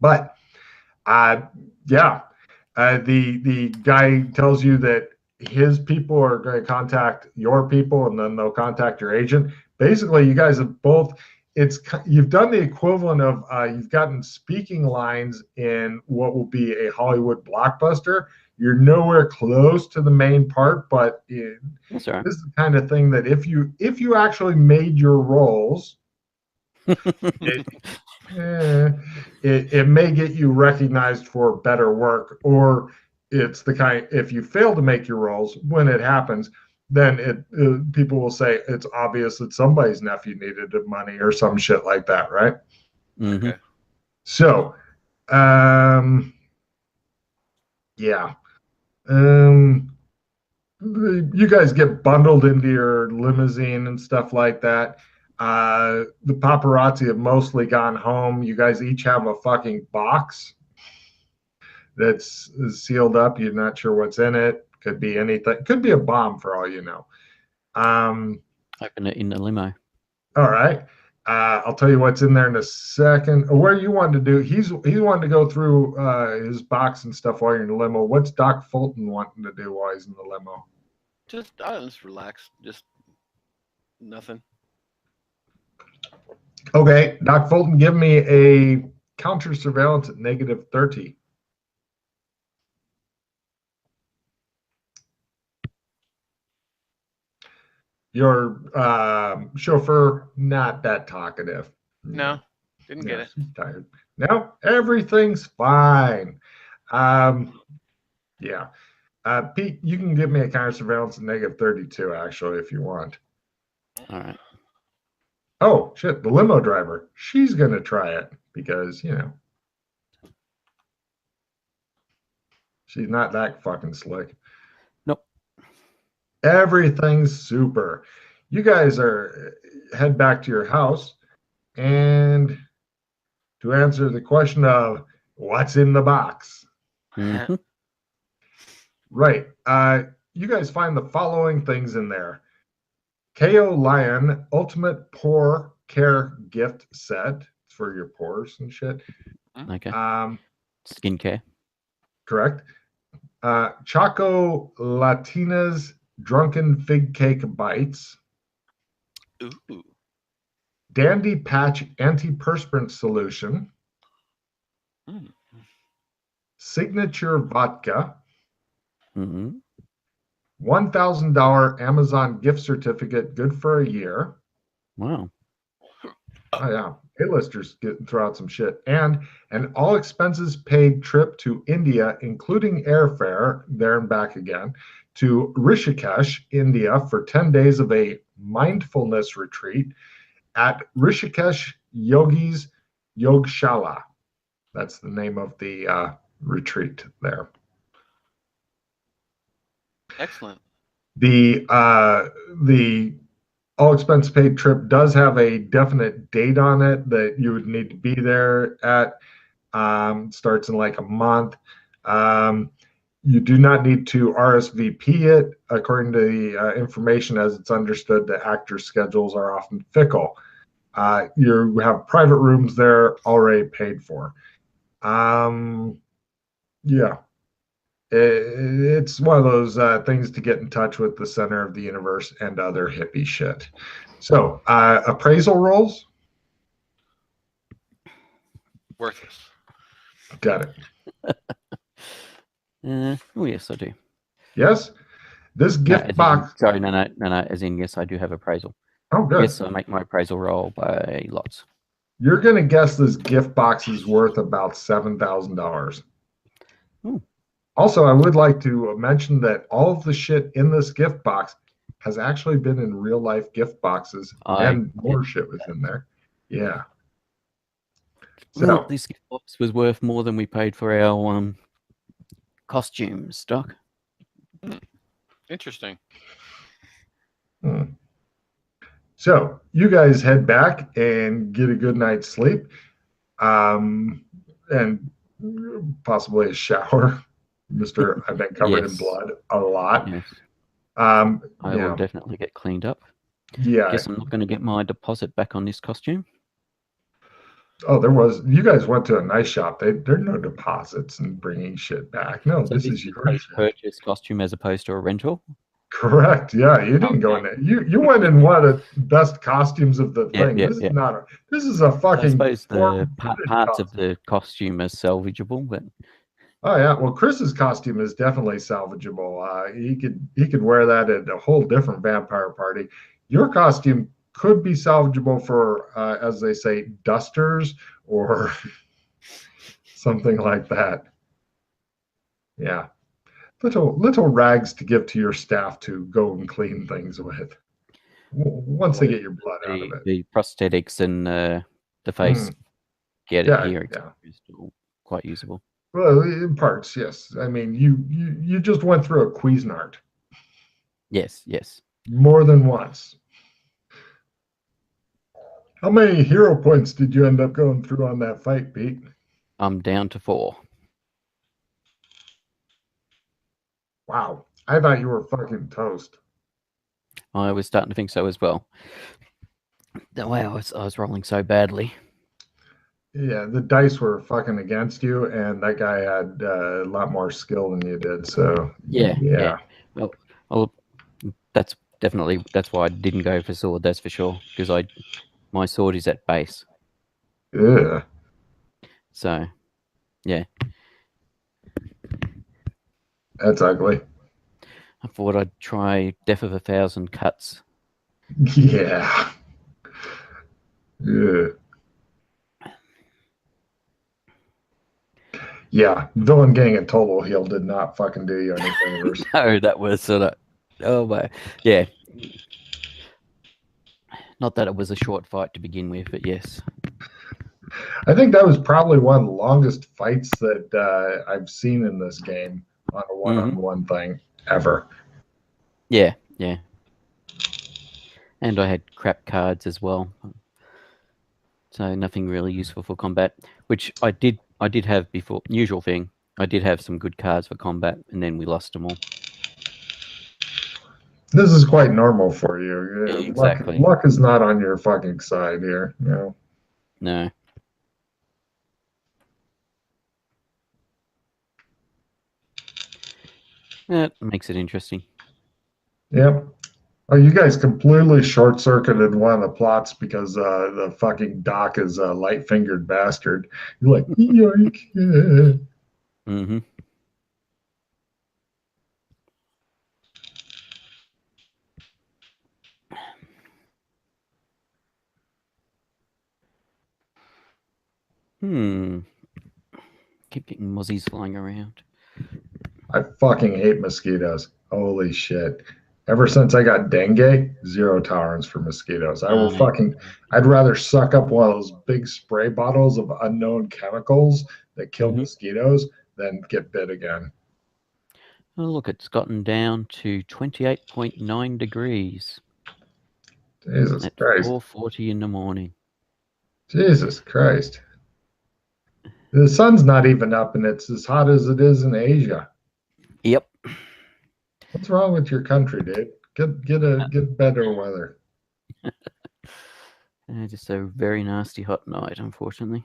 But yeah, the guy tells you that his people are going to contact your people, and then they'll contact your agent. Basically, you guys have both. You've done the equivalent of you've gotten speaking lines in what will be a Hollywood blockbuster. You're nowhere close to the main part, but this is the kind of thing that if you actually made your roles, it may get you recognized for better work, or it's the kind, if you fail to make your roles when it happens, then people will say it's obvious that somebody's nephew needed the money or some shit like that, right? Mm-hmm. Okay. So, yeah. You guys get bundled into your limousine and stuff like that. The paparazzi have mostly gone home. You guys each have a fucking box that's sealed up. You're not sure what's in it. Could be anything. Could be a bomb for all you know. Open it in the limo. All right. I'll tell you what's in there in a second. Where you wanted to do? He's wanting to go through his box and stuff while you're in the limo. What's Doc Fulton wanting to do while he's in the limo? Just relax. Just nothing. Okay, Doc Fulton, give me a counter surveillance at -30. Your chauffeur, not that talkative. No, didn't get it. He's tired. No, everything's fine. Yeah. Pete, you can give me a counter surveillance at -32, actually, if you want. All right. Oh, shit, the limo driver. She's going to try it because, she's not that fucking slick. Nope. Everything's super. You guys head back to your house, and to answer the question of what's in the box. Mm-hmm. Right. You guys find the following things in there. KO Lion Ultimate Pore Care Gift Set for your pores and shit. Okay. Skincare. Correct. Choco Latina's Drunken Fig Cake Bites. Ooh. Dandy Patch Antiperspirant Solution. Signature Vodka. Mm-hmm. $1,000 Amazon gift certificate, good for a year. Wow. Oh yeah, A-listers throw out some shit. And an all expenses paid trip to India, including airfare there and back again, to Rishikesh, India, for 10 days of a mindfulness retreat at Rishikesh Yogis Yogshala. That's the name of the retreat there. Excellent. The all expense paid trip does have a definite date on it that you would need to be there at. Starts in like a month. You do not need to RSVP it. According to the information as it's understood, the actors' schedules are often fickle. You have private rooms there already paid for. Yeah. It's one of those things to get in touch with the center of the universe and other hippie shit. So, appraisal rolls? Worthless. Got it. Oh, yes, I do. Yes? This gift box... Sorry, no. As in, yes, I do have appraisal. Oh, good. Yes, I make my appraisal roll by lots. You're going to guess this gift box is worth about $7,000. Also, I would like to mention that all of the shit in this gift box has actually been in real life gift boxes, and more shit was in there. Yeah. So this gift box was worth more than we paid for our costumes, Doc. Interesting. So you guys head back and get a good night's sleep, and possibly a shower. I've been covered in blood a lot. Yes. I will definitely get cleaned up. Yeah. Guess I'm not going to get my deposit back on this costume. Oh, there was. You guys went to a nice shop. There are no deposits and bringing shit back. No, So this this is is your a shit. purchase costume as opposed to a rental. Correct. Yeah, you didn't go in there. You went in one of the best costumes of the Yeah, thing. yeah, This yeah. is not a. This is a So I fucking suppose the form-fitted parts of costume. the costume are salvageable, but Oh yeah. Well, Chris's costume is definitely salvageable. He could wear that at a whole different vampire party. Your costume could be salvageable for, as they say, dusters or something like that. Yeah. Little rags to give to your staff to go and clean things with once they get your blood out of it. the prosthetics and the face Mm, yeah, gear yeah. is still quite usable. Well, in parts, yes. I mean, you just went through a Cuisinart Yes, yes. more than once. How many hero points did you end up going through on that fight, Pete? I'm down to 4. Wow, I thought you were fucking toast. I was starting to think so as well. The way I was rolling so badly. Yeah, the dice were fucking against you, and that guy had a lot more skill than you did. So Yeah. Well, that's why I didn't go for sword. That's for sure, because my sword is at base. Yeah. So, yeah. That's ugly. I thought I'd try Death of 1,000 Cuts. Yeah. Yeah. Yeah. Villain getting a total heal did not fucking do you any favors. No, that was sort of. Oh my, yeah. Not that it was a short fight to begin with, but yes. I think that was probably one of the longest fights that I've seen in this game on a one-on-one thing ever. Yeah. And I had crap cards as well, so nothing really useful for combat. Which I did have before. Usual thing. I did have some good cards for combat, and then we lost them all. This is quite normal for you. Yeah, exactly. Luck is not on your fucking side here. You know? No. That makes it interesting. Yep. Oh, you guys completely short-circuited one of the plots because the fucking Doc is a light-fingered bastard. You're like, yoink. Mm-hmm. Keep getting mozzies flying around. I fucking hate mosquitoes. Holy shit. Ever since I got dengue, zero tolerance for mosquitoes. I'd rather suck up one of those big spray bottles of unknown chemicals that kill mosquitoes than get bit again. Oh, look, it's gotten down to 28.9 degrees. Jesus at Christ. 4:40 in the morning. Jesus Christ. The sun's not even up and it's as hot as it is in Asia. Yep. What's wrong with your country, dude? Get better weather. Just a very nasty hot night, unfortunately.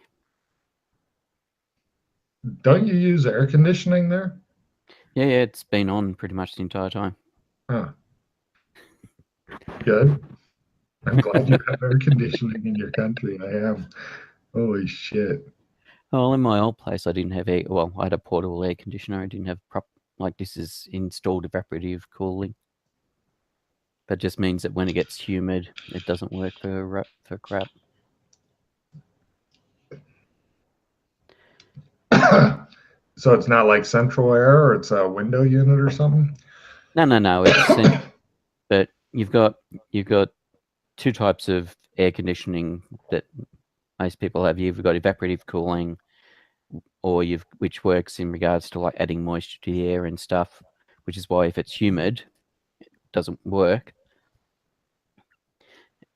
Don't you use air conditioning there? Yeah, it's been on pretty much the entire time. Huh. Good. I'm glad you have air conditioning in your country. I am. Holy shit. Well, in my old place, I didn't have I had a portable air conditioner. I didn't have this is installed evaporative cooling. That just means that when it gets humid, it doesn't work for crap. So it's not like central air or it's a window unit or something? No. It's but you've got two types of air conditioning that most people have. You've got evaporative cooling, or which works in regards to like adding moisture to the air and stuff, which is why if it's humid, it doesn't work.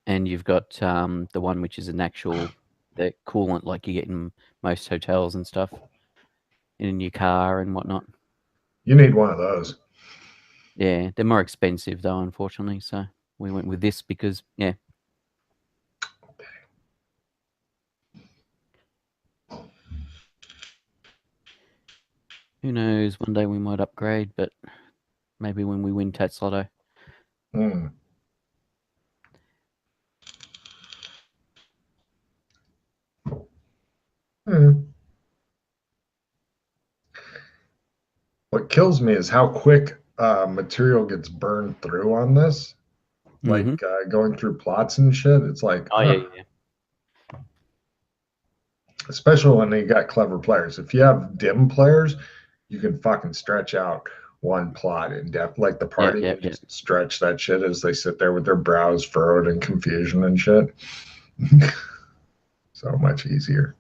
And you've got the one which is an actual the coolant like you get in most hotels and stuff, in your car and whatnot. You need one of those. Yeah, they're more expensive though, unfortunately. So we went with this because Who knows? One day we might upgrade, but maybe when we win Tats Lotto. Hmm. What kills me is how quick material gets burned through on this. Like going through plots and shit. It's like, Oh yeah. especially when you got clever players. If you have dim players, you can fucking stretch out one plot in depth. Like the party can just stretch that shit as they sit there with their brows furrowed in confusion and shit. So much easier.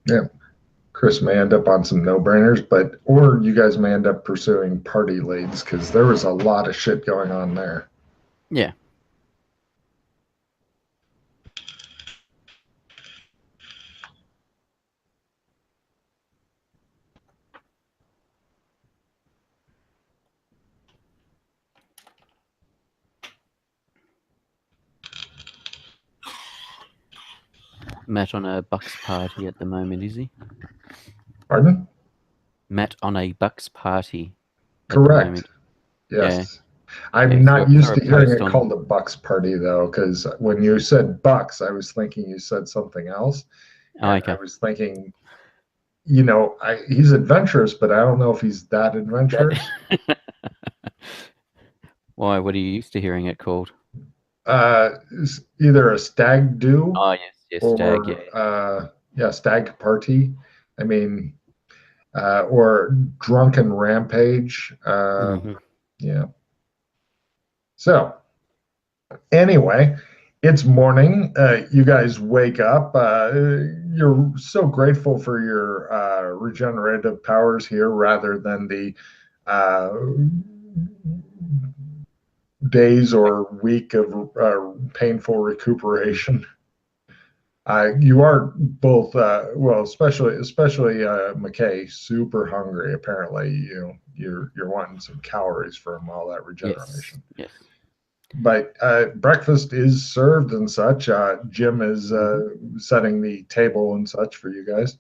Yeah. Chris may end up on some no-brainers, or you guys may end up pursuing party leads because there was a lot of shit going on there. Yeah. Matt on a Bucks party at the moment, is he? Pardon? Matt on a Bucks party. Correct. Yes. Yeah. I'm not used to hearing it called a Bucks party, though, because when you said Bucks, I was thinking you said something else. Oh, okay. I was thinking, he's adventurous, but I don't know if he's that adventurous. Why? What are you used to hearing it called? Either a stag do. Oh, yes, or, stag. Yeah. Stag party. I mean, or drunken rampage. Yeah. So, anyway, it's morning. You guys wake up. You're so grateful for your regenerative powers here rather than the days or week of painful recuperation. You are both, especially McKay, super hungry. Apparently, you're wanting some calories from all that regeneration. Yes. But breakfast is served and such. Jim is setting the table and such for you guys.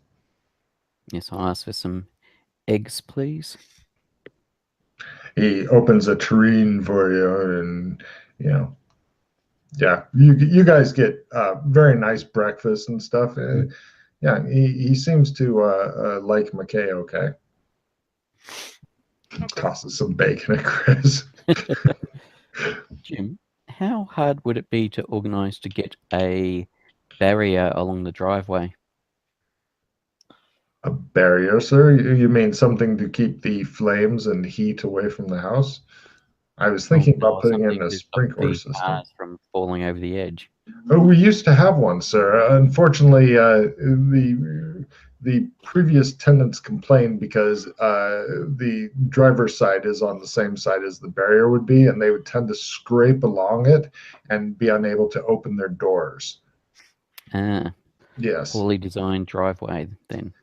Yes, I'll ask for some eggs, please. He opens a tureen for you, and yeah, you guys get very nice breakfast and stuff. Yeah, he seems to like McKay. Okay. Tosses some bacon at Chris. Jim, how hard would it be to organise to get a barrier along the driveway? A barrier, sir? You mean something to keep the flames and heat away from the house? I was thinking about putting in a sprinkler system. Cars from falling over the edge. Oh, we used to have one, sir. Unfortunately, the previous tenants complained because the driver's side is on the same side as the barrier would be, and they would tend to scrape along it and be unable to open their doors. Yes. Poorly designed driveway, then.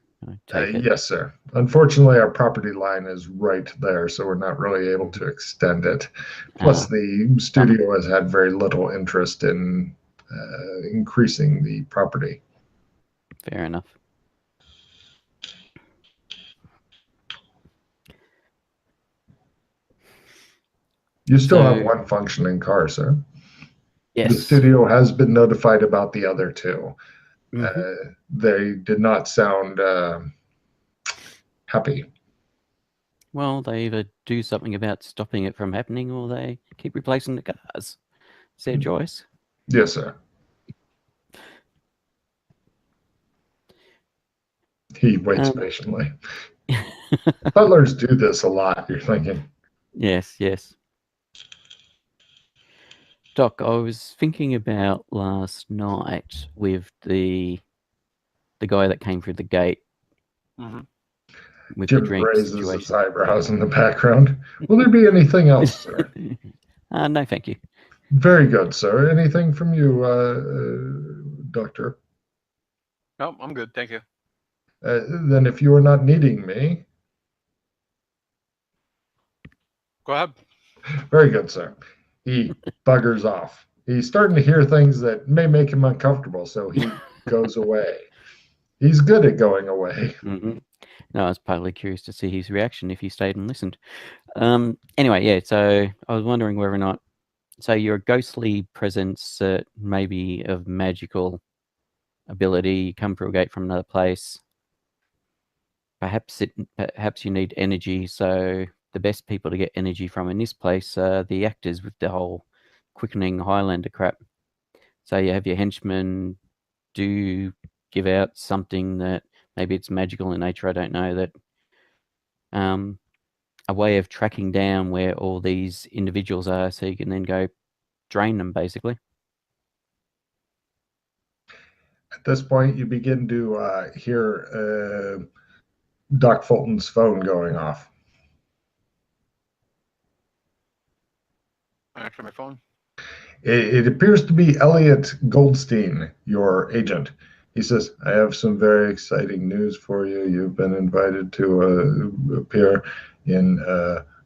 Yes, sir. Unfortunately, our property line is right there, so we're not really able to extend it. Plus, the studio has had very little interest in increasing the property. Fair enough. You still have one functioning car, sir. Yes. The studio has been notified about the other two. They did not sound happy. Well, they either do something about stopping it from happening, or they keep replacing the cars. It's their choice. Yes, sir. He waits patiently. Butlers do this a lot, you're thinking. Yes. Doc, I was thinking about last night with the guy that came through the gate. With Jim the drink raises situation. his eyebrows in the background. Will there be anything else, sir? No, thank you. Very good, sir. Anything from you, Doctor? No, I'm good. Thank you. Then if you are not needing me, Go ahead. very good, sir. He buggers off. He's starting to hear things that may make him uncomfortable, so he goes away. He's good at going away. Mm-hmm. No, I was partly curious to see his reaction if he stayed and listened. Anyway, yeah, so I was wondering whether or not, so you're a ghostly presence, maybe of magical ability, you come through a gate from another place. Perhaps you need energy, so the best people to get energy from in this place are the actors with the whole quickening Highlander crap. So you have your henchmen do give out something that maybe it's magical in nature, I don't know, that a way of tracking down where all these individuals are so you can then go drain them, basically. At this point, you begin to hear Doc Fulton's phone going off. I answer my phone. It appears to be Elliot Goldstein, your agent. He says, I have some very exciting news for you. You've been invited to appear in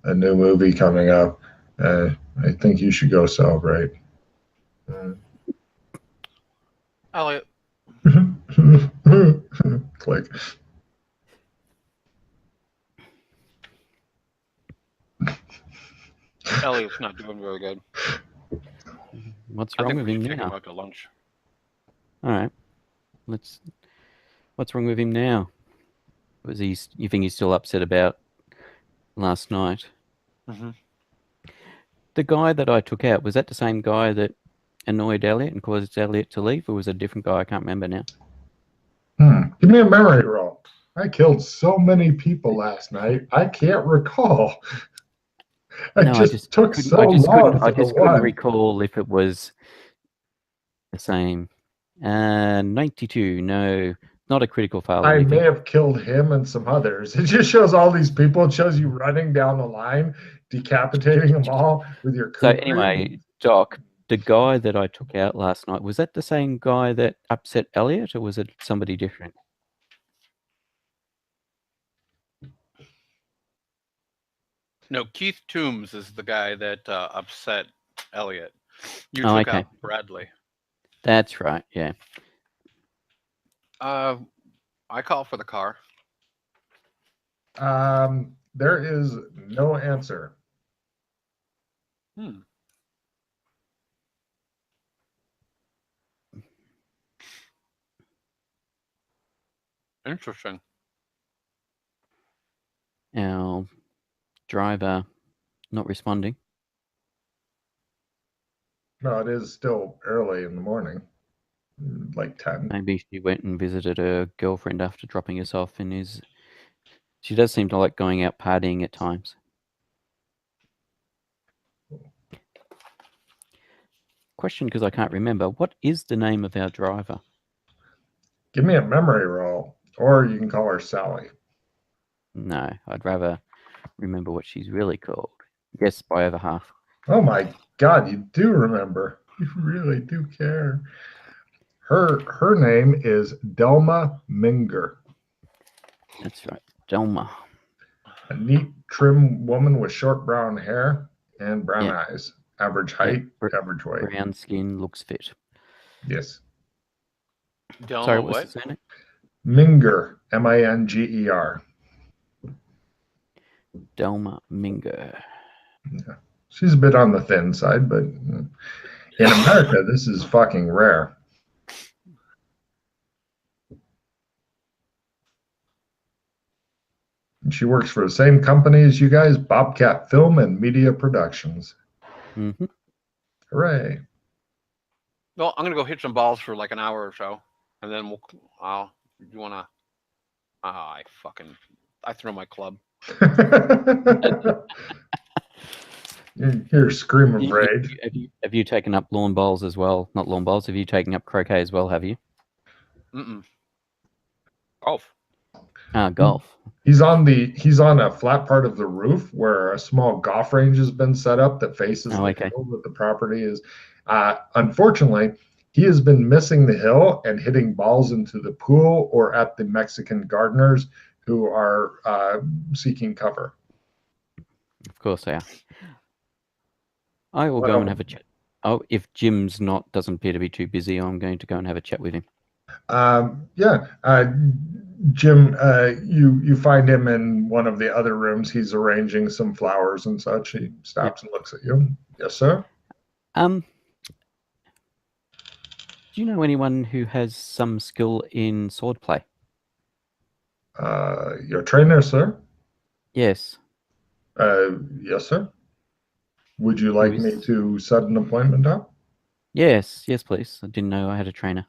a new movie coming up. I think you should go celebrate. Elliot, Click. Elliot's not doing very good. What's I wrong think with we him should take him now? out to lunch. All right, what's wrong with him now? You think he's still upset about last night? Mm-hmm. The guy that I took out, was that the same guy that annoyed Elliot and caused Elliot to leave, or was it a different guy? I can't remember now. Give me a memory roll. I killed so many people last night. I can't recall. I just took so long. I just couldn't recall if it was the same. 92. No, not a critical fail. I may have killed him and some others. It just shows all these people. It shows you running down the line, decapitating them all with your. So anyway, Doc, the guy that I took out last night, was that the same guy that upset Elliot, or was it somebody different? No, Keith Toombs is the guy that upset Elliot. You took out Bradley. That's right, yeah. I call for the car. There is no answer. Interesting. Our driver not responding. No, it is still early in the morning, like 10. Maybe she went and visited her girlfriend after dropping us off in his. She does seem to like going out partying at times. Question, because I can't remember. What is the name of our driver? Give me a memory roll, or you can call her Sally. No, I'd rather remember what she's really called. Yes, by over half. Oh my God, you do remember. You really do care. Her name is Delma Minger. That's right, Delma. A neat, trim woman with short brown hair and brown eyes. Average height, average weight. Brown skin, looks fit. Yes. Delma, sorry, what's the name? Minger, M-I-N-G-E-R. Delma Minger. Yeah. She's a bit on the thin side, but in America, this is fucking rare. And she works for the same company as you guys, Bobcat Film and Media Productions. Mm-hmm. Hooray. Well, I'm going to go hit some balls for like an hour or so, and then you want to... I throw my club. You hear a scream of rage. Have you taken up lawn bowls as well? Not lawn bowls. Have you taken up croquet as well? Have you? Golf. Golf. He's on a flat part of the roof where a small golf range has been set up that faces the hill that the property is. Unfortunately, He has been missing the hill and hitting balls into the pool or at the Mexican gardeners who are seeking cover. Of course they are. I will What go else? and have a chat. Oh, if Jim's doesn't appear to be too busy, I'm going to go and have a chat with him. Yeah, Jim, you find him in one of the other rooms. He's arranging some flowers and such. He stops and looks at you. Yes, sir. Do you know anyone who has some skill in swordplay? Your trainer, sir. Yes. Yes, sir. Would you like me to set an appointment up? Yes, please. I didn't know I had a trainer.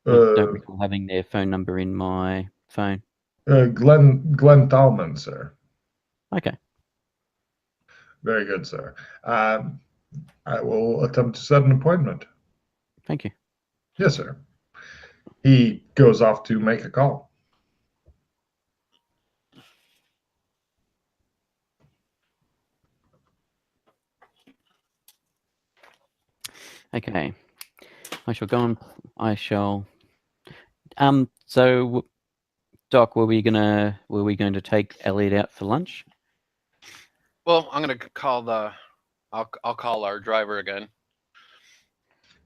I don't recall having their phone number in my phone. Glenn Tallman, sir. Okay. Very good, sir. I will attempt to set an appointment. Thank you. Yes, sir. He goes off to make a call. Okay. I shall go on. So, Doc, were we going to take Elliot out for lunch? Well, I'm gonna call I'll call our driver again.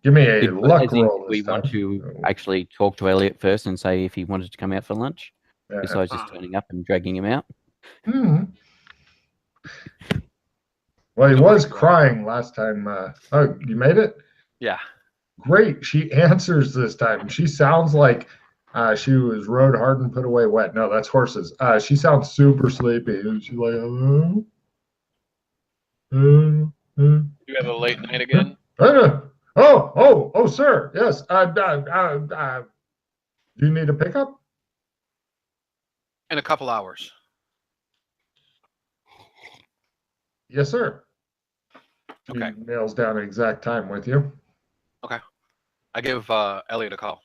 Give me a luck roll. We want to actually talk to Elliot first and say if he wanted to come out for lunch, besides just turning up and dragging him out. Well, he was crying last time. Oh, you made it? Yeah. Great. She answers this time. She sounds like she was rode hard and put away wet. No, that's horses. She sounds super sleepy. She's like, You have a late night again? Oh, sir. Yes. Do you need a pickup? In a couple hours. Yes, sir. Okay. He nails down an exact time with you. Okay. I give Elliot a call.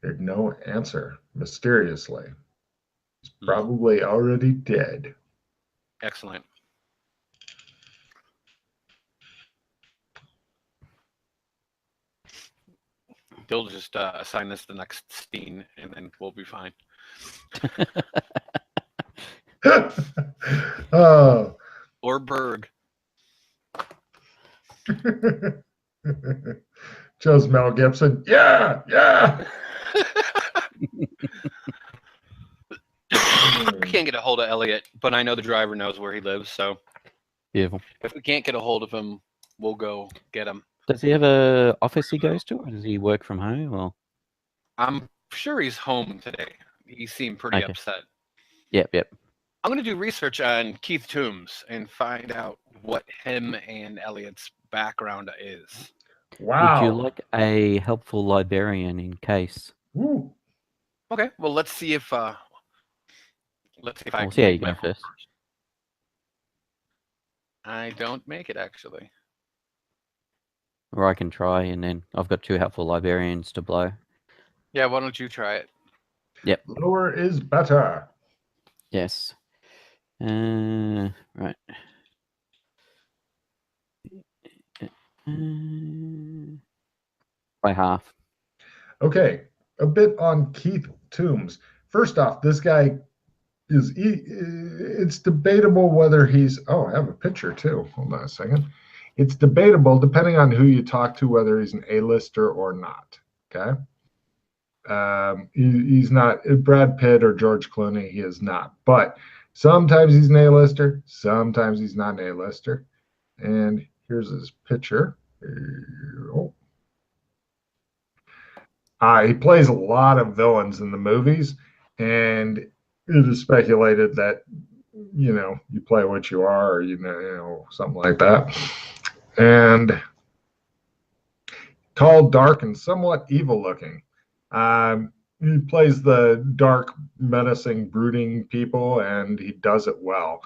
There's no answer, mysteriously. He's probably already dead. Excellent. They'll just assign this the next scene, and then we'll be fine. Oh. Or Berg. Joe's Mel Gibson. Yeah. We can't get a hold of Elliot, but I know the driver knows where he lives, so beautiful. If we can't get a hold of him, we'll go get him. Does he have a office he goes to, or does he work from home? Or I'm sure he's home today. He seemed pretty upset. Yep. I'm going to do research on Keith Toombs and find out what him and Elliot's background is. Wow. Would you like a helpful librarian in case? Ooh. Okay. Well, let's see if I can see how you go first. I don't make it, actually. Or I can try, and then I've got 2 helpful librarians to blow. Yeah, why don't you try it? Yep. Lower is better. Yes. Right. By half. Okay. A bit on Keith Toombs. First off, this guy it's debatable whether he's, I have a picture too. Hold on a second. It's debatable depending on who you talk to, whether he's an A-lister or not. Okay. He's not Brad Pitt or George Clooney. He is not, but sometimes he's an A-lister. Sometimes he's not an A-lister. And here's his picture. He plays a lot of villains in the movies, and it is speculated that, you play what you are, or, something like that. And tall, dark, and somewhat evil looking. He plays the dark, menacing, brooding people, and he does it well.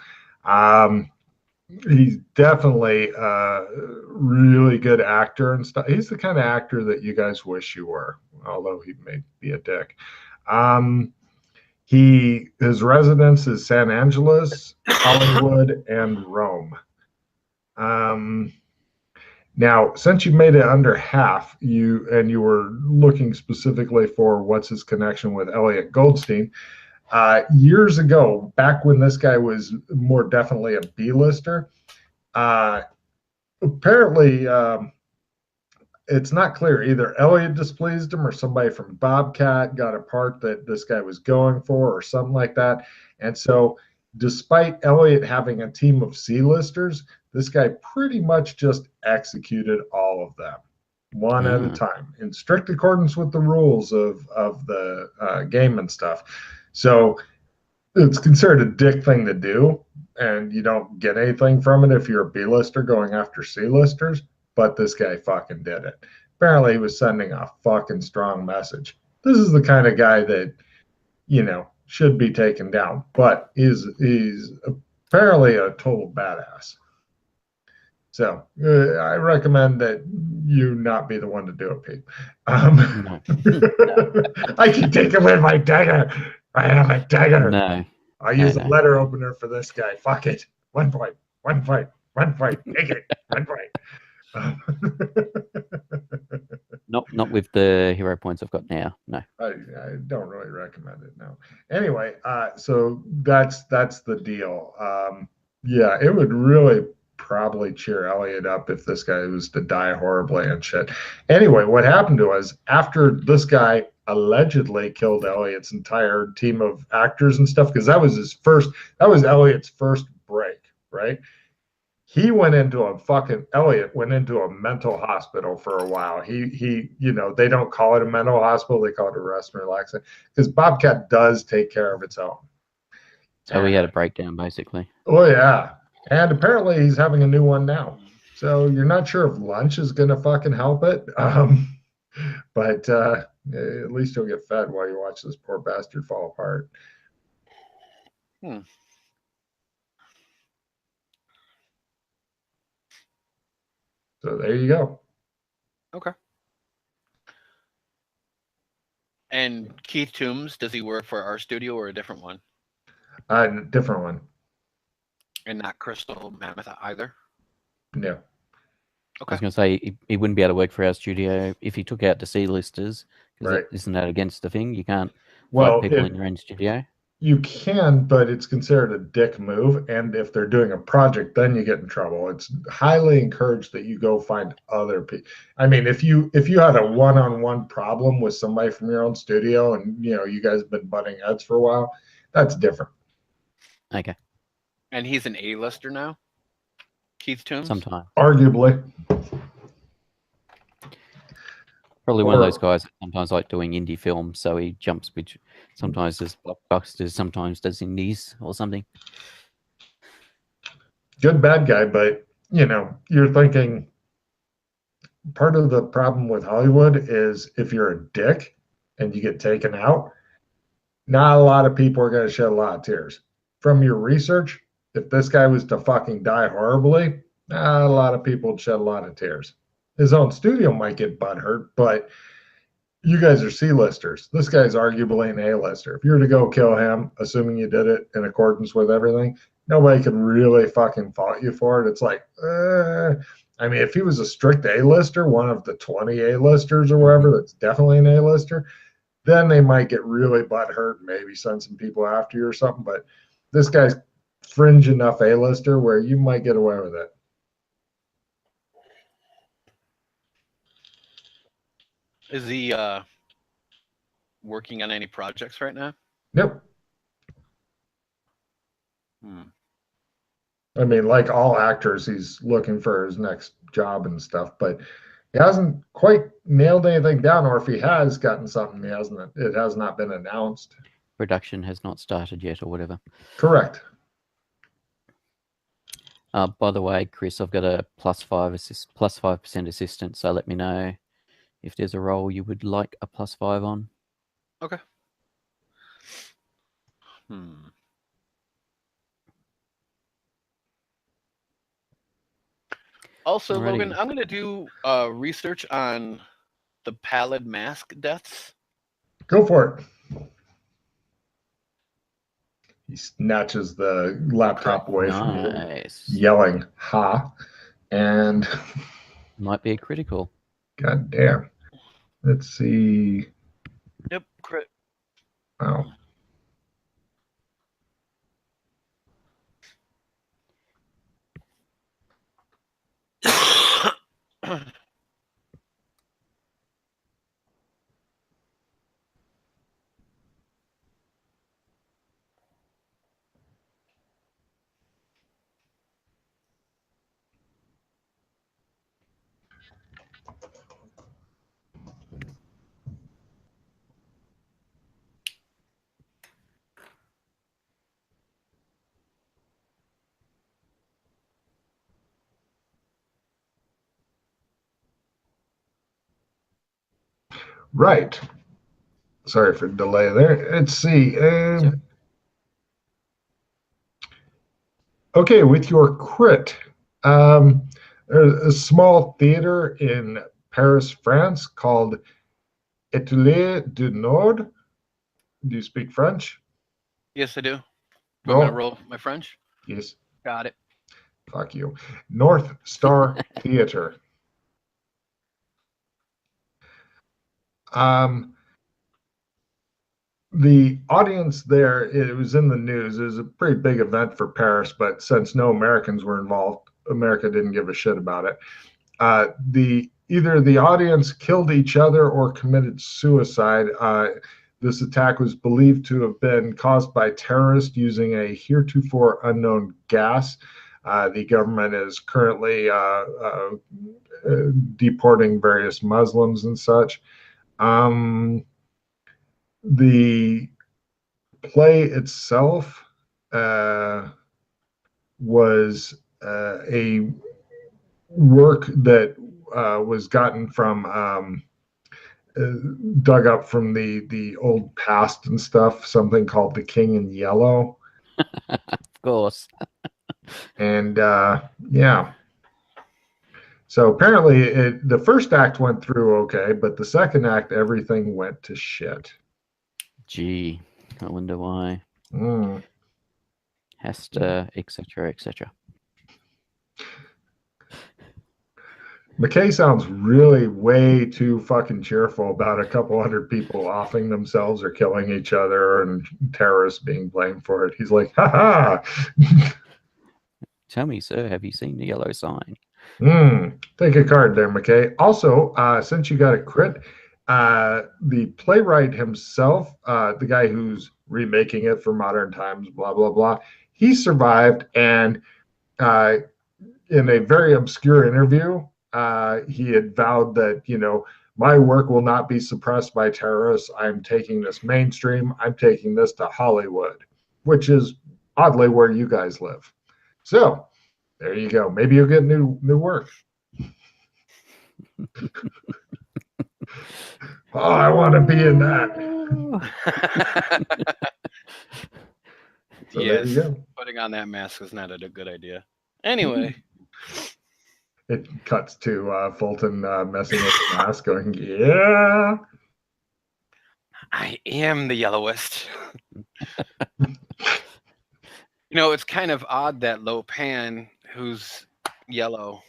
He's definitely a really good actor and stuff. He's the kind of actor that you guys wish you were, although he may be a dick. His residence is San Angeles, Hollywood, and Rome. Now, since you made it under half, you were looking specifically for what's his connection with Elliot Goldstein. Years ago, back when this guy was more definitely a B-lister, apparently it's not clear. Either Elliot displeased him or somebody from Bobcat got a part that this guy was going for or something like that. And so despite Elliot having a team of C-listers, this guy pretty much just executed all of them one at a time in strict accordance with the rules of the game and stuff. So it's considered a dick thing to do, and you don't get anything from it if you're a B-lister going after C-listers, but this guy fucking did it. Apparently he was sending a fucking strong message. This is the kind of guy that, should be taken down, but he's apparently a total badass. So I recommend that you not be the one to do it, Pete. I can take him with my dagger. I have a dagger. No. I'll use a letter opener for this guy. Fuck it. One point. Take it. 1 point. Not with the hero points I've got now. No. I don't really recommend it. No. Anyway, so that's the deal. Yeah, it would really probably cheer Elliot up if this guy was to die horribly and shit. Anyway, what happened to us after this guy allegedly killed Elliot's entire team of actors and stuff, because that was Elliot's first break, right? Elliot went into a mental hospital for a while. He they don't call it a mental hospital, they call it a rest and relaxing, because Bobcat does take care of its own. So he had a breakdown, basically. Oh yeah. And apparently he's having a new one now. So you're not sure if lunch is going to fucking help it. But at least you'll get fed while you watch this poor bastard fall apart. So there you go. Okay. And Keith Toombs, does he work for our studio or a different one? Different one. And not Crystal Mammoth either? No. Okay. I was going to say, he wouldn't be able to work for our studio if he took out the C-listers. Right. Isn't that against the thing? You can't fight people in your own studio? You can, but it's considered a dick move. And if they're doing a project, then you get in trouble. It's highly encouraged that you go find other people. I mean, if you had a one-on-one problem with somebody from your own studio and, you guys have been butting heads for a while, that's different. Okay. And he's an A-lister now? Keith Toombs? Sometimes. Arguably. Probably one of those guys that sometimes like doing indie films, so he jumps between, sometimes does blockbusters, sometimes does indies or something. Good bad guy, but you're thinking part of the problem with Hollywood is if you're a dick and you get taken out, not a lot of people are going to shed a lot of tears. From your research, if this guy was to fucking die horribly, a lot of people would shed a lot of tears. His own studio might get butthurt, but you guys are C-listers. This guy's arguably an A-lister. If you were to go kill him, assuming you did it in accordance with everything, nobody could really fucking fault you for it. It's like, I mean, if he was a strict A-lister, one of the 20 A-listers or whatever, that's definitely an A-lister, then they might get really butthurt, maybe send some people after you or something. But this guy's fringe enough A-lister where you might get away with it. Is he working on any projects right now? Nope. I mean, like all actors, he's looking for his next job and stuff, but he hasn't quite nailed anything down, or if he has gotten something, it has not been announced. Production has not started yet or whatever. Correct. By the way, Chris, I've got a plus 5% assistant, so let me know if there's a role you would like a +5 on. Okay. Also, Alrighty. Logan, I'm going to do research on the pallid mask deaths. Go for it. He snatches the laptop away from you, yelling, ha. And Might be a critical. God damn. Let's see. Yep, crit. Wow. Right. Sorry for the delay there. Let's see. Okay, with your crit, there's a small theater in Paris, France called Atelier du Nord. Do you speak French? Yes, I do. I'm No. going to roll my French. Yes. Got it. Fuck you. North Star Theater. The audience there, it was in the news. It was a pretty big event for Paris, but since no Americans were involved, America didn't give a shit about it. Either the audience killed each other or committed suicide. This attack was believed to have been caused by terrorists using a heretofore unknown gas. The government is currently deporting various Muslims and such. The play itself was a work that was gotten from dug up from the old past and stuff, something called The King in Yellow. Of course. And yeah. So apparently the first act went through okay, but the second act, everything went to shit. Gee, I wonder why. Hester, etc., etc. McKay sounds really way too fucking cheerful about a couple hundred people offing themselves or killing each other and terrorists being blamed for it. He's like, ha ha. Tell me, sir, have you seen the yellow sign? Take a card there, McKay. Also, since you got a crit, the playwright himself, the guy who's remaking it for modern times, blah, blah, blah, he survived. And in a very obscure interview, he had vowed that, my work will not be suppressed by terrorists. I'm taking this mainstream. I'm taking this to Hollywood, which is oddly where you guys live. So there you go. Maybe you'll get new work. Oh, I want to be in that. So yes, putting on that mask is not a good idea. Anyway. It cuts to Fulton messing with the mask, going, yeah. I am the yellowest. It's kind of odd that Lopan, who's yellow.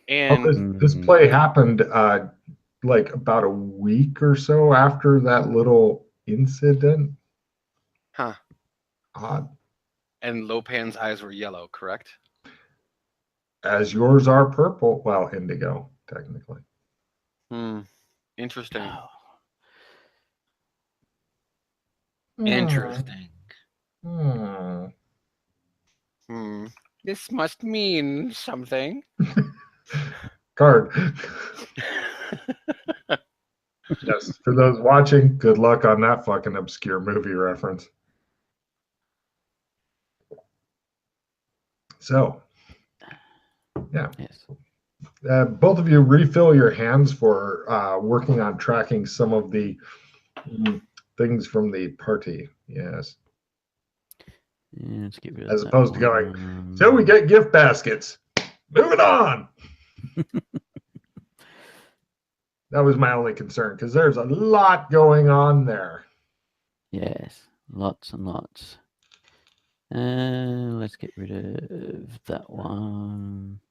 And this play happened like about a week or so after that little incident. Huh. Odd. And Lopan's eyes were yellow, correct? As yours are purple. Well, indigo, technically. Interesting. Interesting. This must mean something. Card. Yes, for those watching, good luck on that fucking obscure movie reference. So, yeah. Yes. Both of you refill your hands for working on tracking some of the things from the party. Yes. Yeah, let's get rid of As that opposed to going, so we get gift baskets. Moving on. That was my only concern because there's a lot going on there. Yes, lots and lots. Let's get rid of that one.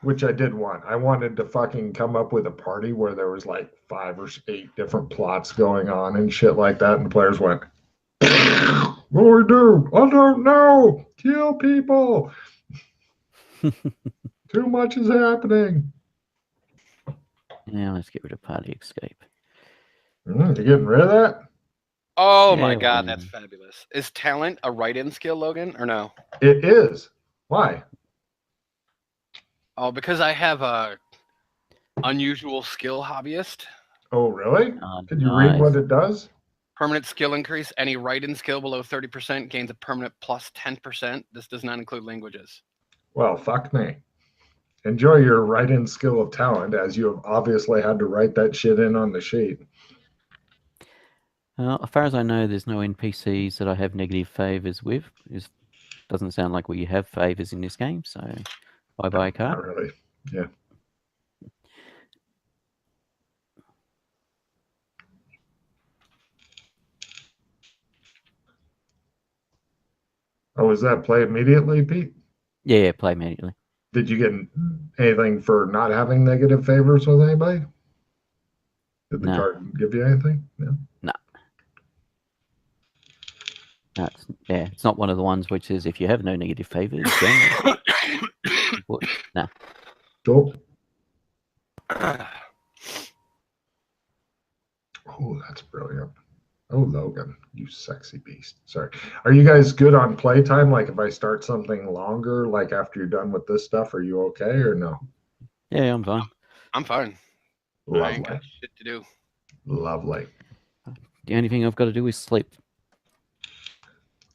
which I did want. I wanted to fucking come up with a party where there was like 5 or 8 different plots going on and shit like that, and the players went, "What do we do? I don't know. Kill people. Too much is happening." Yeah, let's get rid of party escape. You getting rid of that? Oh Yeah, my god, well, that's fabulous. Is talent a write-in skill, Logan, or no? It is. Why? Oh, because I have a unusual skill hobbyist. Oh, really? Oh, Could you read nice. what it does? Permanent skill increase. Any write-in skill below 30% gains a permanent plus 10%. This does not include languages. Well, fuck me. Enjoy your write-in skill of talent, as you have obviously had to write that shit in on the sheet. As far as I know, there's no NPCs that I have negative favors with. It doesn't sound like we have favors in this game, so bye bye card. Not really. Yeah. Oh, is that play immediately, Pete? Yeah, play immediately. Did you get anything for not having negative favors with anybody? Did the No. card give you anything? No. No, it's not one of the ones which is if you have no negative favors, then no. Cool. Oh, that's brilliant. Oh, Logan, you sexy beast. Sorry. Are you guys good on playtime? Like if I start something longer, like after you're done with this stuff, are you okay or no? Yeah, I'm fine. I'm fine. I ain't Lovely. got shit to do. Lovely. The only thing I've got to do is sleep.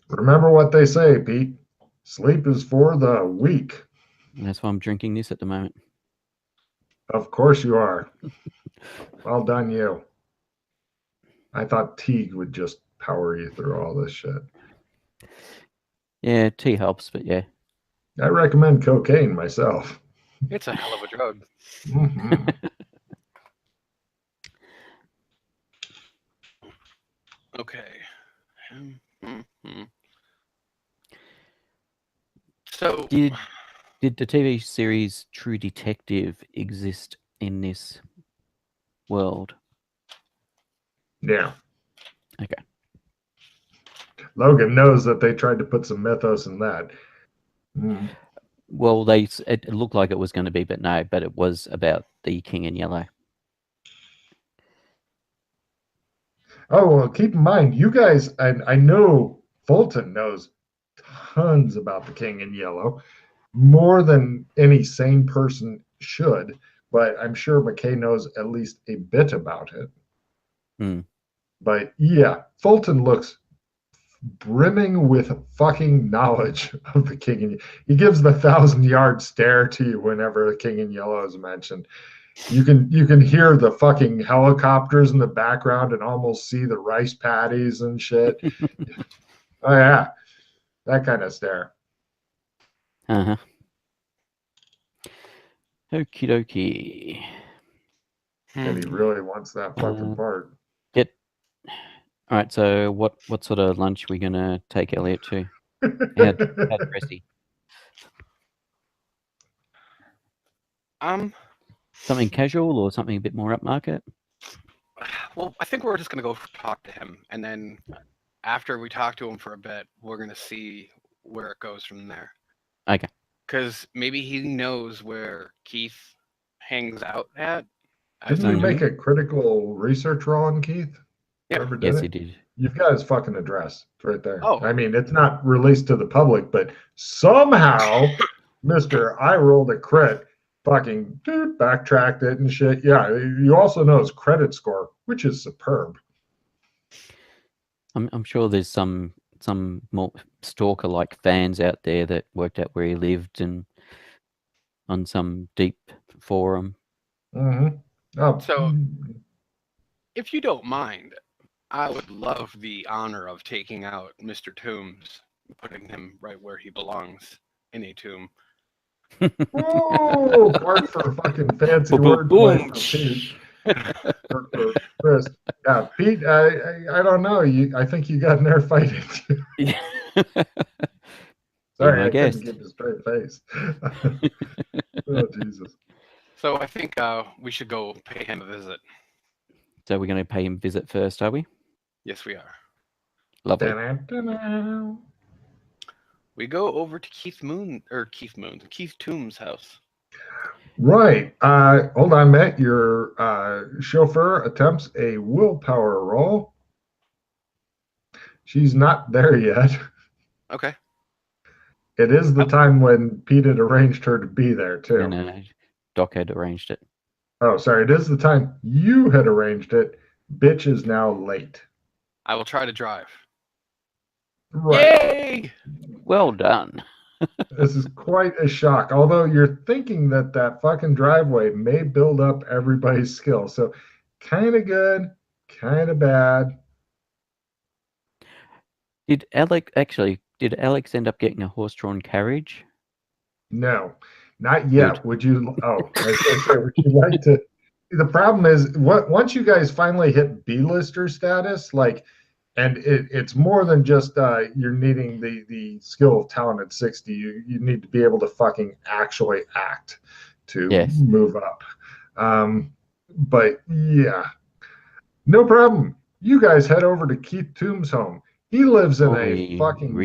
Remember what they say, Pete. Sleep is for the weak. And that's why I'm drinking this at the moment. Of course you are. Well done, you. I thought Teague would just power you through all this shit. Yeah, tea helps, but yeah. I recommend cocaine myself. It's a hell of a drug. Mhm. Okay. So Did the TV series True Detective exist in this world? Yeah. Okay. Logan knows that they tried to put some mythos in that. Well, it looked like it was going to be, but no, but it was about the King in Yellow. Oh, well, keep in mind, you guys, I know Fulton knows tons about the King in Yellow, more than any sane person should, but I'm sure McKay knows at least a bit about it. But yeah, Fulton looks brimming with fucking knowledge of the King in. He gives the 1,000-yard stare to you whenever the King in Yellow is mentioned. You can hear the fucking helicopters in the background and almost see the rice paddies and shit. Oh yeah, that kind of stare. Uh-huh. Okie dokie. And he really wants that fucking part. All right, so what sort of lunch are we going to take Elliot to? How's Christy? Something casual or something a bit more upmarket? Well, I think we're just gonna go talk to him, and then after we talk to him for a bit, we're gonna see where it goes from there. Okay. Because maybe he knows where Keith hangs out at. Didn't you make a critical research roll on Keith? Yeah. Yes, he did. You've got his fucking address. It's right there. Oh. I mean, it's not released to the public, but somehow, Mr. I rolled a crit, fucking backtracked it and shit. Yeah, you also know his credit score, which is superb. I'm sure there's some more stalker-like fans out there that worked out where he lived and on some deep forum. Mm-hmm. Oh. So, if you don't mind, I would love the honor of taking out Mr. Toombs, putting him right where he belongs, in a tomb. Oh, part for fucking fancy wordplay for Pete. For Chris. Yeah, Pete, I don't know. I think you got in there fighting. So Sorry, my I guest. couldn't keep a straight face. Oh, Jesus. So I think we should go pay him a visit. So we're going to pay him a visit first, are we? Yes, we are. Lovely. Da-da-da-da. We go over to Keith Toom's house. Right. Hold on, Matt. Your chauffeur attempts a willpower roll. She's not there yet. Okay. It is the time when Pete had arranged her to be there, too. No. Doc had arranged it. Oh, sorry. It is the time you had arranged it. Bitch is now late. I will try to drive. Right. Yay! Well done. This is quite a shock. Although you're thinking that fucking driveway may build up everybody's skill. So kind of good, kind of bad. Did Alex end up getting a horse-drawn carriage? No, not yet. Good. Would you? Oh, I was gonna say, would you like to? The problem is, once you guys finally hit B-lister status, like, and it's more than just you're needing the skill of talent at 60. You need to be able to fucking actually act to move up. But yeah, no problem. You guys head over to Keith Toom's home. He lives in a fucking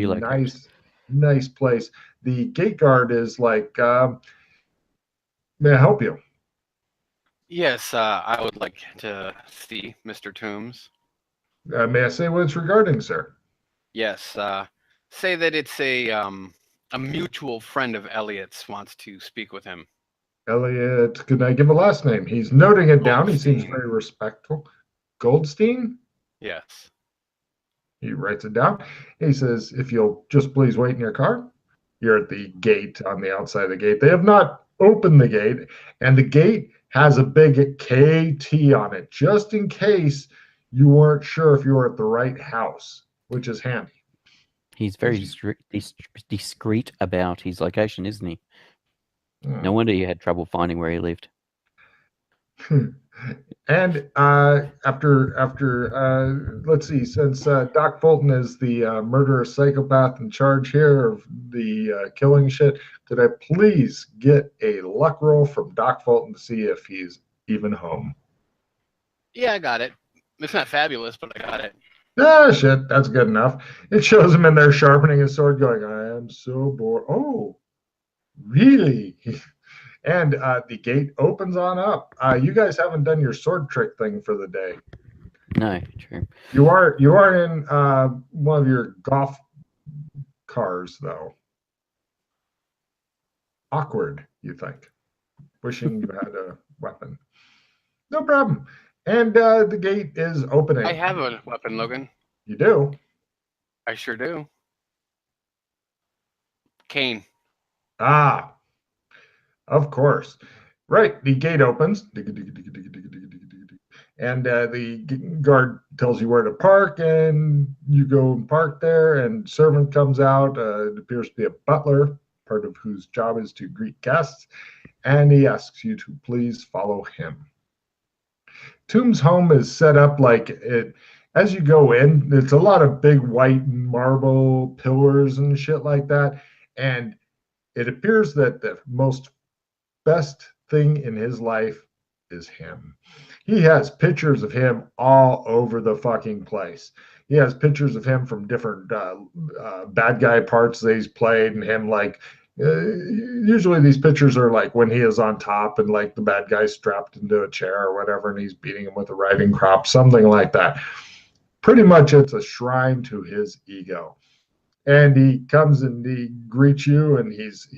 nice place. The gate guard is like, may I help you? Yes, I would like to see Mr. Toombs. May I say what it's regarding, sir? Yes, say that it's a mutual friend of Elliot's wants to speak with him. Elliot, can I give a last name? He's noting it down. He seems Goldstein. very respectful. Goldstein? Yes. He writes it down. He says, if you'll just please wait in your car. You're at the gate, on the outside of the gate. They have not opened the gate, and the gate has a big KT on it, just in case you weren't sure if you were at the right house, which is handy. He's very discreet about his location, isn't he? No wonder you had trouble finding where he lived. And after let's see, since Doc Fulton is the murderous psychopath in charge here of the killing shit, could I please get a luck roll from Doc Fulton to see if he's even home? Yeah, I got it. It's not fabulous, but I got it. Ah, shit, that's good enough. It shows him in there sharpening his sword, going, I am so bored. Oh, really? And the gate opens on up. You guys haven't done your sword trick thing for the day. No, true. You are in one of your golf cars, though. Awkward, you think. Wishing you had a weapon. No problem. And the gate is opening. I have a weapon, Logan. You do? I sure do. Cane. Ah, of course. Right, the gate opens. And the guard tells you where to park, and you go and park there, and servant comes out. It appears to be a butler, part of whose job is to greet guests, and he asks you to please follow him. Tomb's home is set up like it. As you go in, it's a lot of big white marble pillars and shit like that, and it appears that the most best thing in his life is him. He has pictures of him all over the fucking place. He has pictures of him from different bad guy parts that he's played, and him like usually these pictures are like when he is on top and like the bad guy's strapped into a chair or whatever, and he's beating him with a riding crop, something like that. Pretty much it's a shrine to his ego. And he comes and he greets you, and he's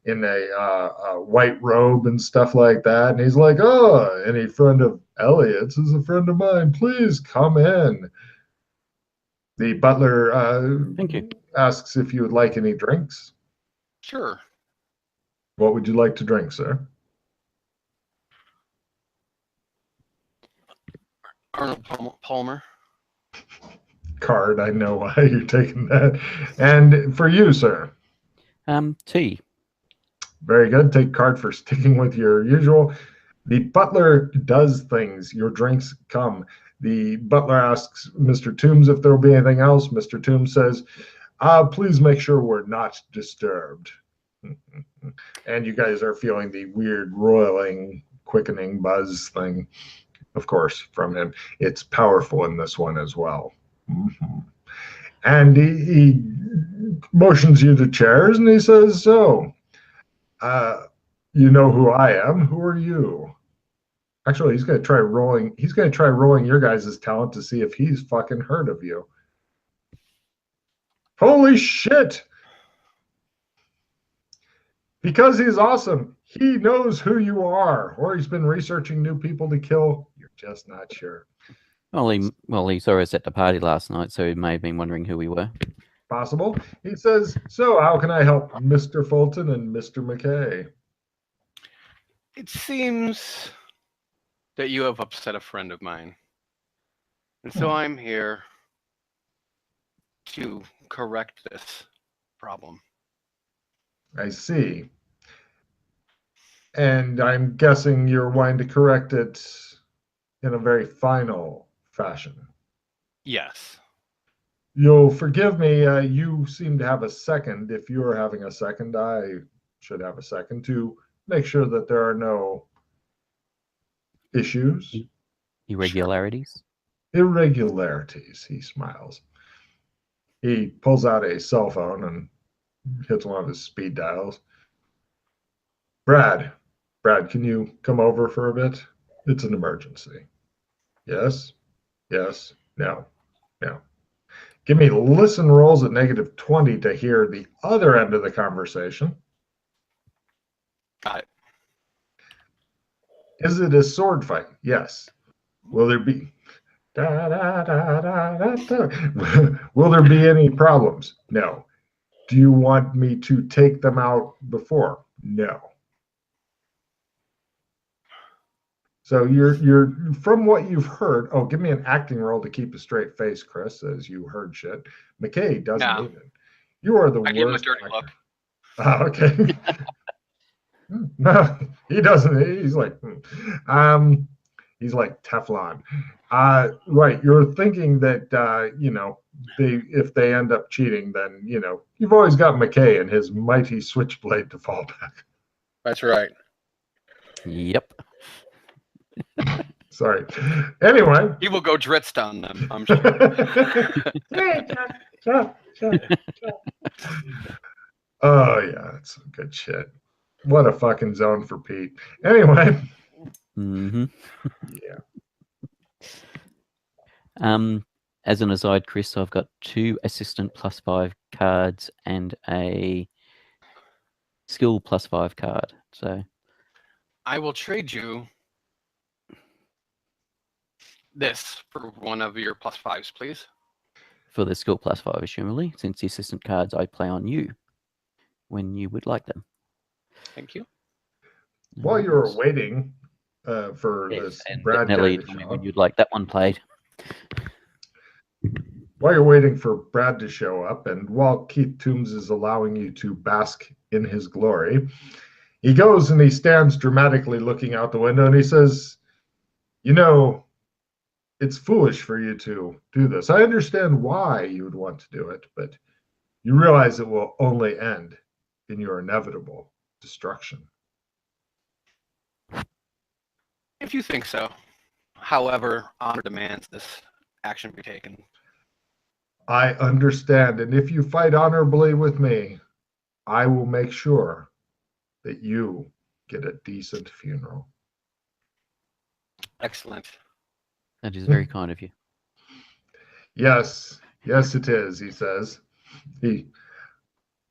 in a white robe and stuff like that. And he's like, oh, any friend of Elliot's is a friend of mine. Please come in. The butler Thank you. asks if you would like any drinks. Sure. What would you like to drink, sir? Arnold Palmer. Card, I know why you're taking that. And for you, sir? Tea. Very good. Take card for sticking with your usual. The butler does things. Your drinks come. The butler asks Mr. Toombs if there will be anything else. Mr. Toombs says, Please make sure we're not disturbed. And you guys are feeling the weird roiling, quickening buzz thing, of course, from him. It's powerful in this one as well. And he motions you to chairs, and he says, so, you know who I am. Who are you? Actually, he's going to try rolling your guys' talent to see if he's fucking heard of you. Holy shit! Because he's awesome, he knows who you are, or he's been researching new people to kill. You're just not sure. Well, he saw us at the party last night, so he may have been wondering who we were. Possible. He says, so how can I help Mr. Fulton and Mr. McKay? It seems that you have upset a friend of mine. And so I'm here to correct this problem. I see. And I'm guessing you're wanting to correct it in a very final fashion. Yes. You'll forgive me, you seem to have a second. If you're having a second, I should have a second to make sure that there are no issues. Irregularities? Irregularities, he smiles. He pulls out a cell phone and hits one of his speed dials. Brad, can you come over for a bit? It's an emergency. Yes, no. Give me listen rolls at -20 to hear the other end of the conversation. Got it. Is it a sword fight? Yes. Will there be will there be any problems? No. Do you want me to take them out before? No. So you're from what you've heard. Oh, give me an acting roll to keep a straight face, Chris, as you heard shit. McKay doesn't even. You are the worst. I give him a dirty look. Okay. No, he doesn't. He's like, he's like Teflon. Right. You're thinking that if they end up cheating, then you've always got McKay and his mighty switchblade to fall back. That's right. Yep. Sorry. Anyway, He will go dritz on them, I'm sure. Oh yeah, that's some good shit. What a fucking zone for Pete. Anyway. Mm-hmm. Yeah. As an aside, Chris, I've got 2 assistant +5 cards and a skill +5 card. So I will trade you this for one of your +5s, please. for the skill +5, assumably, since the assistant cards I play on you when you would like them. Thank you. While you were waiting for this Brad guy to show when up, you'd like that one played. while you're waiting for Brad to show up, and while Keith Toombs is allowing you to bask in his glory, he goes and he stands dramatically looking out the window and he says, it's foolish for you to do this. I understand why you would want to do it, but you realize it will only end in your inevitable destruction. If you think so. However, honor demands this action be taken. I understand, and if you fight honorably with me, I will make sure that you get a decent funeral. Excellent. That is very kind of you. Yes, it is, he says. He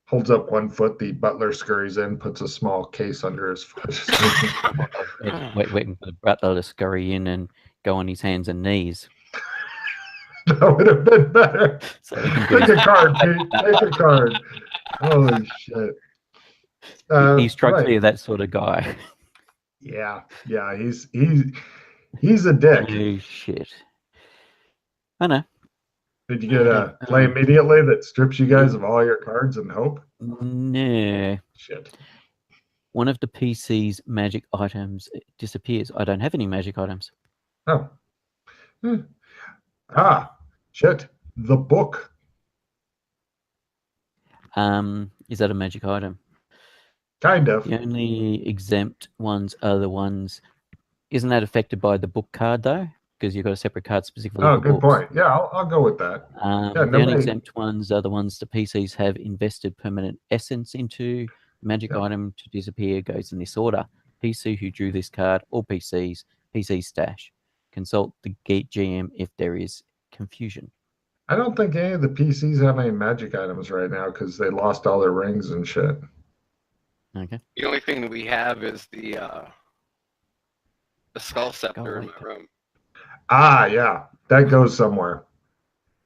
holds up one foot, the butler scurries in, puts a small case under his foot. Waiting for the butler to scurry in and go on his hands and knees. That would have been better. So he can Take a card, Pete. Take a card. Holy shit. He strikes me as that sort of guy. Yeah, he's a dick. Oh, shit. I know. Did you get a play immediately that strips you guys of all your cards and hope? No. Shit. One of the PC's magic items disappears. I don't have any magic items. Oh. Shit. The book. Is that a magic item? Kind of. The only exempt ones are the ones. Isn't that affected by the book card though? Because you've got a separate card specifically Oh, for good books. point. Yeah, I'll go with that. Yeah, The only nobody. exempt ones are the ones the PCs have invested permanent essence into. The magic Yeah. item to disappear goes in this order: PC who drew this card, or PCs, PC stash. Consult the GM if there is confusion. I don't think any of the PCs have any magic items right now because they lost all their rings and shit. Okay. The only thing that we have is the skull scepter in my Scepter. room. Ah, yeah, that goes somewhere.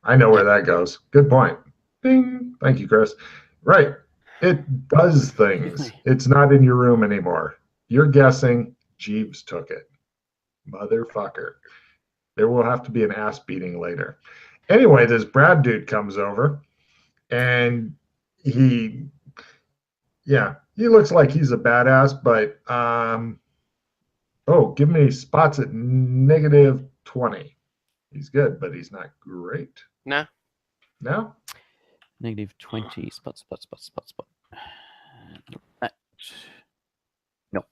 I know where that goes. Good point. Ding. Thank you, Chris. Right. It does things. It's not in your room anymore. You're guessing Jeeves took it. Motherfucker. There will have to be an ass beating later. Anyway, this Brad dude comes over and he looks like he's a badass, but give me spots at -20. He's good, but he's not great. Nah. No? -20. Spot. No.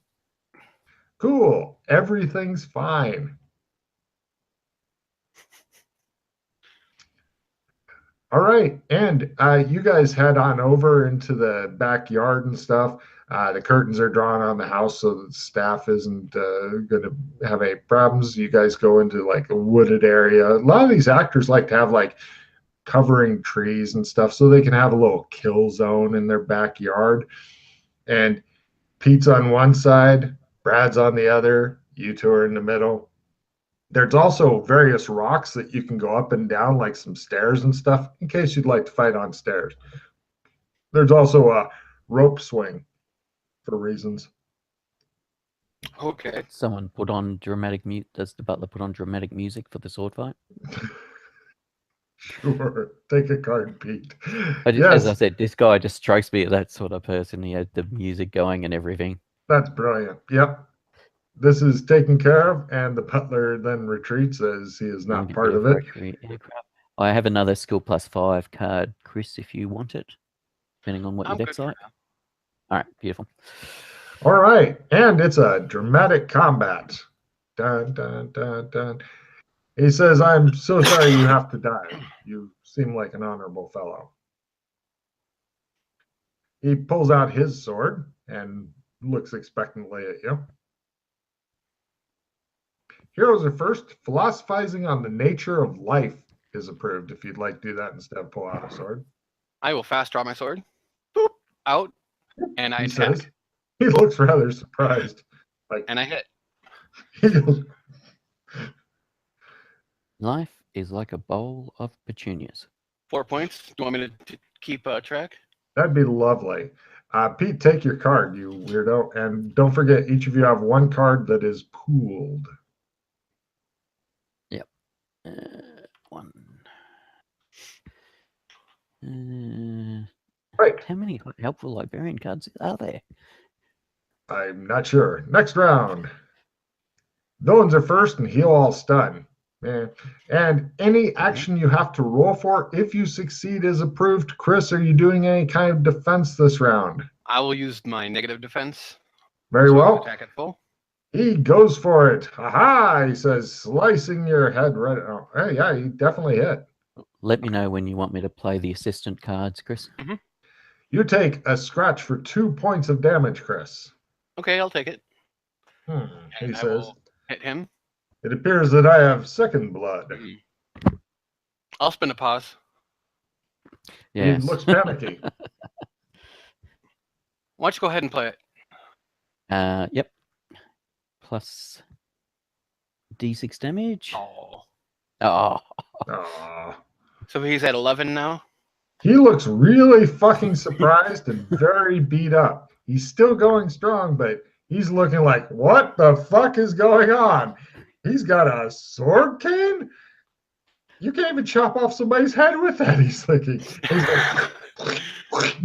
Cool. Everything's fine. All right. And you guys head on over into the backyard and stuff. The curtains are drawn on the house so that staff isn't going to have any problems. You guys go into like a wooded area. A lot of these actors like to have like covering trees and stuff so they can have a little kill zone in their backyard. And Pete's on one side, Brad's on the other, you two are in the middle. There's also various rocks that you can go up and down, like some stairs and stuff, in case you'd like to fight on stairs. There's also a rope swing for reasons. Okay. Someone put on dramatic music. Does the butler put on dramatic music for the sword fight? Sure. Take a card, Pete. As I said, this guy just strikes me as that sort of person. He had the music going and everything. That's brilliant. Yep. This is taken care of, and the butler then retreats as he is not part of it. I have another skill +5 card, Chris, if you want it, depending on what your deck's like. All right, beautiful. All right, and it's a dramatic combat. Dun, dun, dun, dun. He says, "I'm so sorry you have to die. You seem like an honorable fellow." He pulls out his sword and looks expectantly at you. Heroes are first. Philosophizing on the nature of life is approved if you'd like to do that instead of pull out a sword. I will fast draw my sword. Boop, out. And I attack. Says, he looks rather surprised. And I hit. He goes, Life is like a bowl of petunias. 4 points. Do you want me to keep track? That'd be lovely. Pete, take your card, you weirdo. And don't forget, each of you have one card that is pooled. Yep. One. Right. How many helpful librarian cards are there? I'm not sure. Next round. Villains are first and heal all stun. And any action you have to roll for, if you succeed, is approved. Chris, are you doing any kind of defense this round? I will use my negative defense. Very well. Attack at full. He goes for it. Aha! He says, slicing your head right. Oh, hey, yeah, he definitely hit. Let me know when you want me to play the assistant cards, Chris. Mm-hmm. You take a scratch for 2 points of damage, Chris. Okay, I'll take it. He says. Hit him. It appears that I have second blood. I'll spin a pause. Yes. He looks panicky. Why don't you go ahead and play it? Yep. Plus D6 damage. Oh. Aww. So he's at 11 now? He looks really fucking surprised and very beat up. He's still going strong, but he's looking like, what the fuck is going on? He's got a sword cane? You can't even chop off somebody's head with that, he's thinking. He's like,